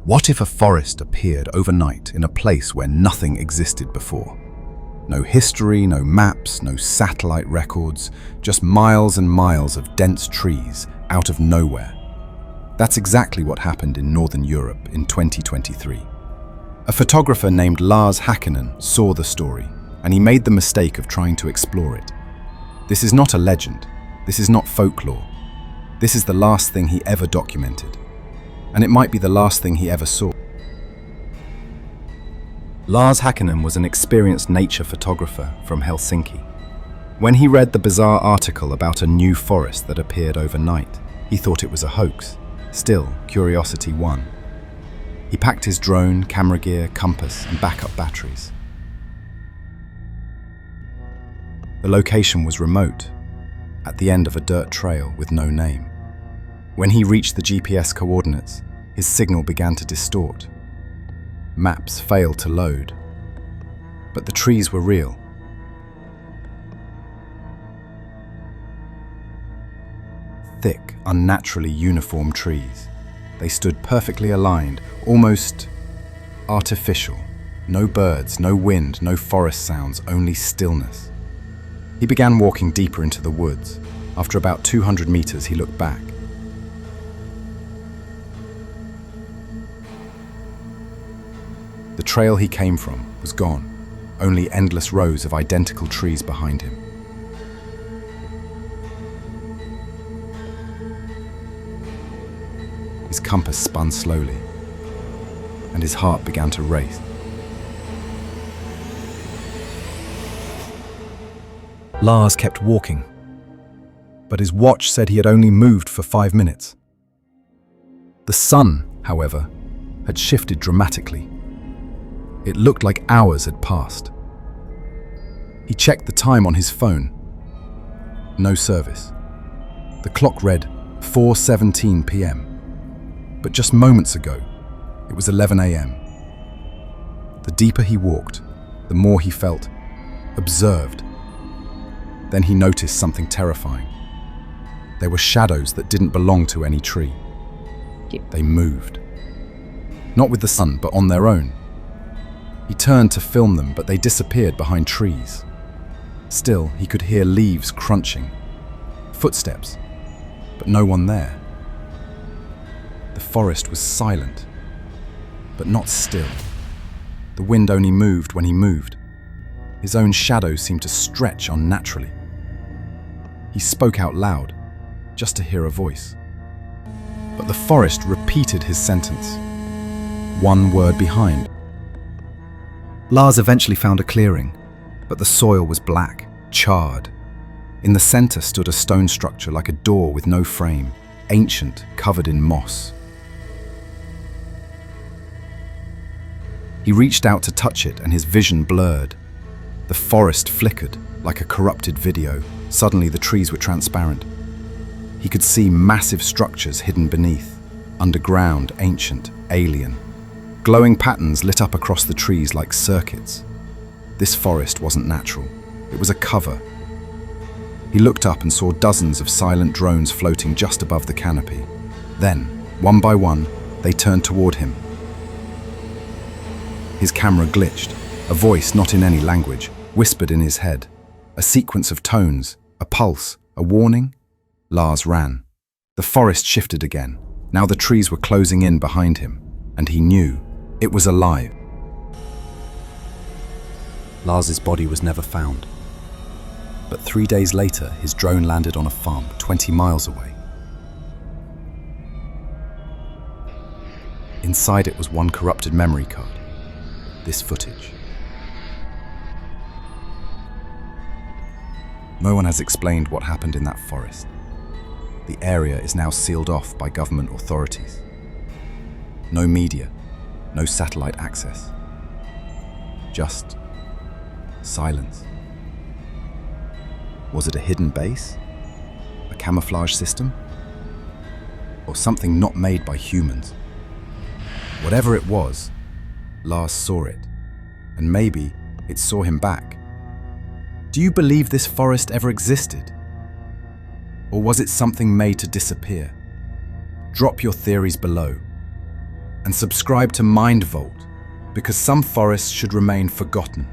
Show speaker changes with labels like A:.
A: What if a forest appeared overnight in a place where nothing existed before? No history, no maps, no satellite records, just miles and miles of dense trees out of nowhere. That's exactly what happened in Northern Europe in 2023. A photographer named Lars Hakkinen saw the story, and he made the mistake of trying to explore it. This is not a legend. This is not folklore. This is the last thing he ever documented. And it might be the last thing he ever saw. Lars Hakkinen was an experienced nature photographer from Helsinki. When he read the bizarre article about a new forest that appeared overnight, he thought it was a hoax. Still, curiosity won. He packed his drone, camera gear, compass, and backup batteries. The location was remote, at the end of a dirt trail with no name. When he reached the GPS coordinates, his signal began to distort. Maps failed to load, but the trees were real. Thick, unnaturally uniform trees. They stood perfectly aligned, almost artificial. No birds, no wind, no forest sounds, only stillness. He began walking deeper into the woods. After about 200 meters, he looked back. The trail he came from was gone, only endless rows of identical trees behind him. His compass spun slowly, and his heart began to race. Lars kept walking, but his watch said he had only moved for 5 minutes. The sun, however, had shifted dramatically. It looked like hours had passed. He checked the time on his phone. No service. The clock read 4:17 p.m. But just moments ago, it was 11 a.m. The deeper he walked, the more he felt observed. Then he noticed something terrifying. There were shadows that didn't belong to any tree. They moved. Not with the sun, but on their own. He turned to film them, but they disappeared behind trees. Still, he could hear leaves crunching. Footsteps, but no one there. The forest was silent, but not still. The wind only moved when he moved. His own shadow seemed to stretch unnaturally. He spoke out loud, just to hear a voice. But the forest repeated his sentence, one word behind. Lars eventually found a clearing, but the soil was black, charred. In the center stood a stone structure like a door with no frame, ancient, covered in moss. He reached out to touch it and his vision blurred. The forest flickered like a corrupted video. Suddenly the trees were transparent. He could see massive structures hidden beneath, underground, ancient, alien. Glowing patterns lit up across the trees like circuits. This forest wasn't natural. It was a cover. He looked up and saw dozens of silent drones floating just above the canopy. Then, one by one, they turned toward him. His camera glitched. A voice, not in any language, whispered in his head. A sequence of tones, a pulse, a warning. Lars ran. The forest shifted again. Now the trees were closing in behind him, and he knew it was alive. Lars's body was never found. But 3 days later, his drone landed on a farm 20 miles away. Inside it was one corrupted memory card. This footage. No one has explained what happened in that forest. The area is now sealed off by government authorities. No media, no satellite access. Just silence. Was it a hidden base? A camouflage system? Or something not made by humans? Whatever it was, Lars saw it, and maybe it saw him back. Do you believe this forest ever existed? Or was it something made to disappear? Drop your theories below. and subscribe to MindVault, because some forests should remain forgotten.